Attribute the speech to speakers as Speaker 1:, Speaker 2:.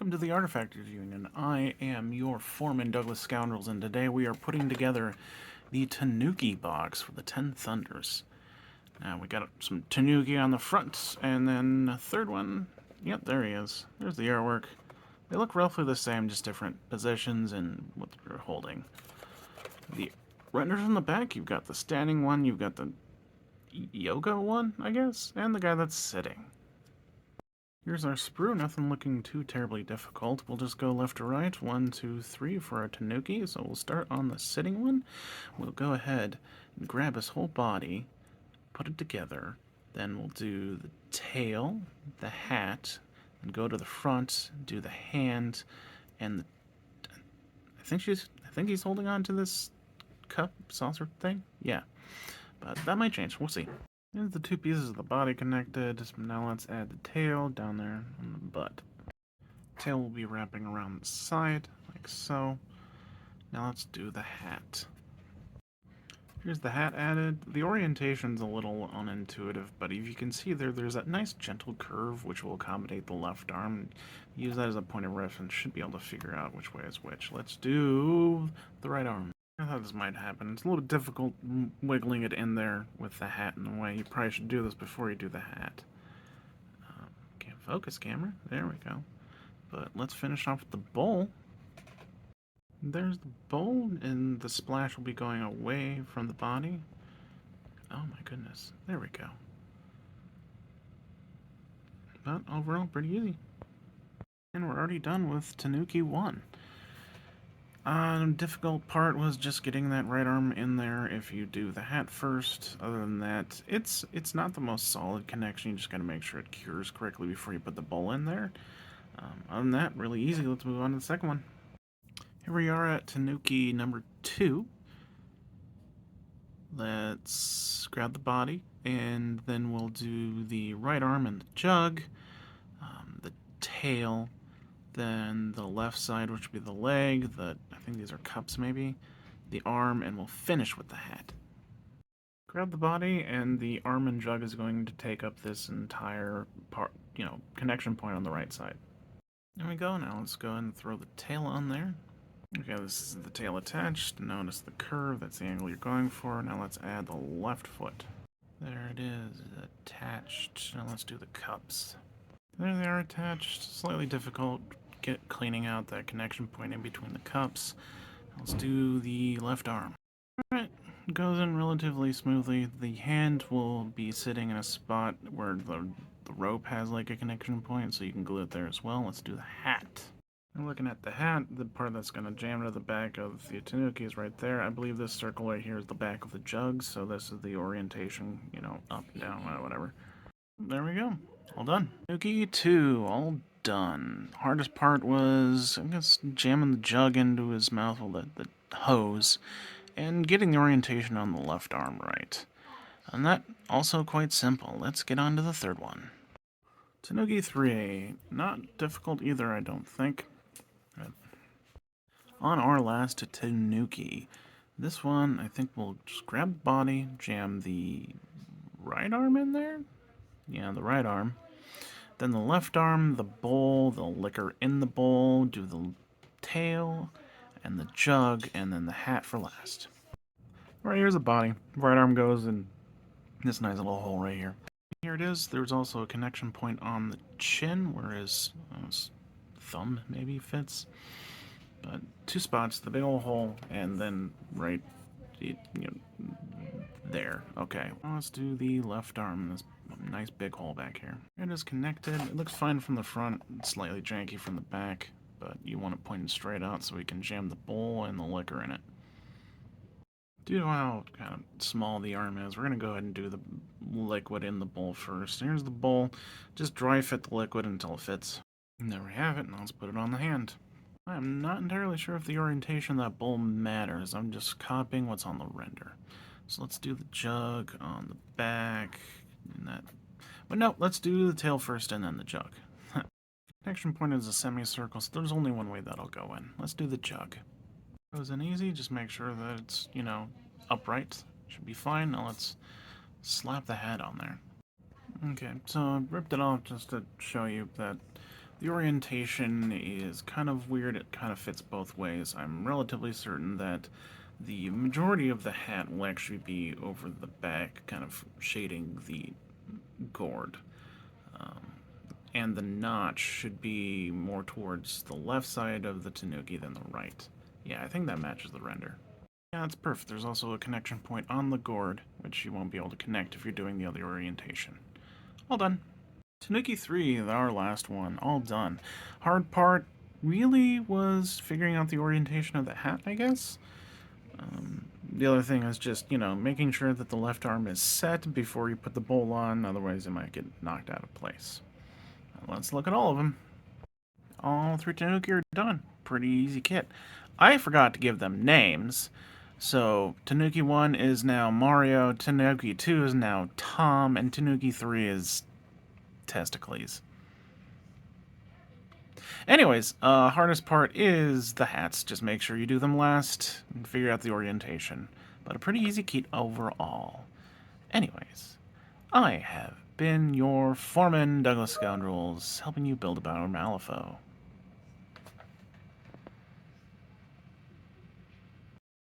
Speaker 1: Welcome to the Artefactors Union. I am your foreman, Douglas Scoundrels, and today we are putting together the Tanuki Box for the 10 Thunders. Now, we got some Tanuki on the front, and then a third one. Yep, there he is. There's the artwork. They look roughly the same, just different positions and what they're holding. The renders on the back, you've got the standing one, you've got the yoga one, I guess, and the guy that's sitting. Here's our sprue, nothing looking too terribly difficult. We'll just go left to right, 1, 2, 3 for our Tanuki. So we'll start on the sitting one. We'll go ahead and grab his whole body, put it together. Then we'll do the tail, the hat, and go to the front, do the hand, and the, I think he's holding on to this cup saucer thing. Yeah, but that might change. We'll see. Here's the two pieces of the body connected. Now let's add the tail down there on the butt. Tail will be wrapping around the side, like so. Now let's do the hat. Here's the hat added. The orientation's a little unintuitive, but if you can see there's that nice gentle curve which will accommodate the left arm. Use that as a point of reference. Should be able to figure out which way is which. Let's do the right arm. I thought this might happen. It's a little difficult wiggling it in there with the hat in the way. You probably should do this before you do the hat. Can't focus, camera. There we go. But let's finish off with the bowl. There's the bowl, and the splash will be going away from the body. Oh my goodness. There we go. But overall, pretty easy. And we're already done with Tanuki 1. Difficult part was just getting that right arm in there if you do the hat first. Other than that, it's not the most solid connection. You just gotta make sure it cures correctly before you put the bowl in there. Other than that, really easy. Let's move on to the second one. Here we are at Tanuki number 2. Let's grab the body, and then we'll do the right arm and the jug, the tail, then the left side, which would be the leg, I think these are cups maybe, the arm, and we'll finish with the hat. Grab the body, and the arm and jug is going to take up this entire part, connection point on the right side. There we go. Now let's go ahead and throw the tail on there. Okay, this is the tail attached. Notice the curve, that's the angle you're going for. Now let's add the left foot. There it is, attached. Now let's do the cups. There they are attached. Slightly difficult cleaning out that connection point in between the cups. Let's do the left arm. Alright, goes in relatively smoothly. The hand will be sitting in a spot where the rope has like a connection point, so you can glue it there as well. Let's do the hat. I'm looking at the hat, the part that's going to jam to the back of the Tanuki is right there. I believe this circle right here is the back of the jug, so this is the orientation, up, down, whatever. There we go. All done. Tanuki 2, all done. Hardest part was, I guess, jamming the jug into his mouth, well, the hose, and getting the orientation on the left arm right. And that also quite simple. Let's get on to the third one. Tanuki 3, not difficult either, I don't think. On our last Tanuki, this one, I think we'll just grab the body, jam the right arm in there? Yeah, the right arm. Then the left arm, the bowl, the liquor in the bowl, do the tail, and the jug, and then the hat for last. Alright, here's the body. Right arm goes in this nice little hole right here. Here it is. There's also a connection point on the chin where his thumb maybe fits. But 2 spots, the big old hole, and then right there. Okay, well, let's do the left arm, this nice big hole back here. It is connected. It looks fine from the front, it's slightly janky from the back, but you want it pointed straight out so we can jam the bowl and the liquor in it. Due to how kind of small the arm is, we're going to go ahead and do the liquid in the bowl first. Here's the bowl. Just dry fit the liquid until it fits. And there we have it. Now let's put it on the hand. I'm not entirely sure if the orientation of that bowl matters. I'm just copying what's on the render. So let's do the jug on the back. And that. But no, let's do the tail first and then the jug. Connection point is a semicircle, so there's only one way that'll go in. Let's do the jug. Goes in easy, just make sure that it's, upright. Should be fine. Now let's slap the hat on there. Okay, so I ripped it off just to show you that The orientation is kind of weird. It kind of fits both ways. I'm relatively certain that the majority of the hat will actually be over the back, kind of shading the gourd. Um, and the notch should be more towards the left side of the Tanuki than the right. Yeah, I think that matches the render. Yeah, that's perfect. There's also a connection point on the gourd, which you won't be able to connect if you're doing the other orientation. All done. Tanuki 3, our last one, all done. Hard part really was figuring out the orientation of the hat, I guess. The other thing is just, making sure that the left arm is set before you put the bowl on, otherwise it might get knocked out of place. Let's look at all of them. All 3 Tanuki are done. Pretty easy kit. I forgot to give them names. So, Tanuki 1 is now Mario, Tanuki 2 is now Tom, and Tanuki 3 is Testicles. Anyways, hardest part is the hats. Just make sure you do them last and figure out the orientation. But a pretty easy kit overall. Anyways, I have been your foreman, Douglas Scoundrels, helping you build about Malifaux.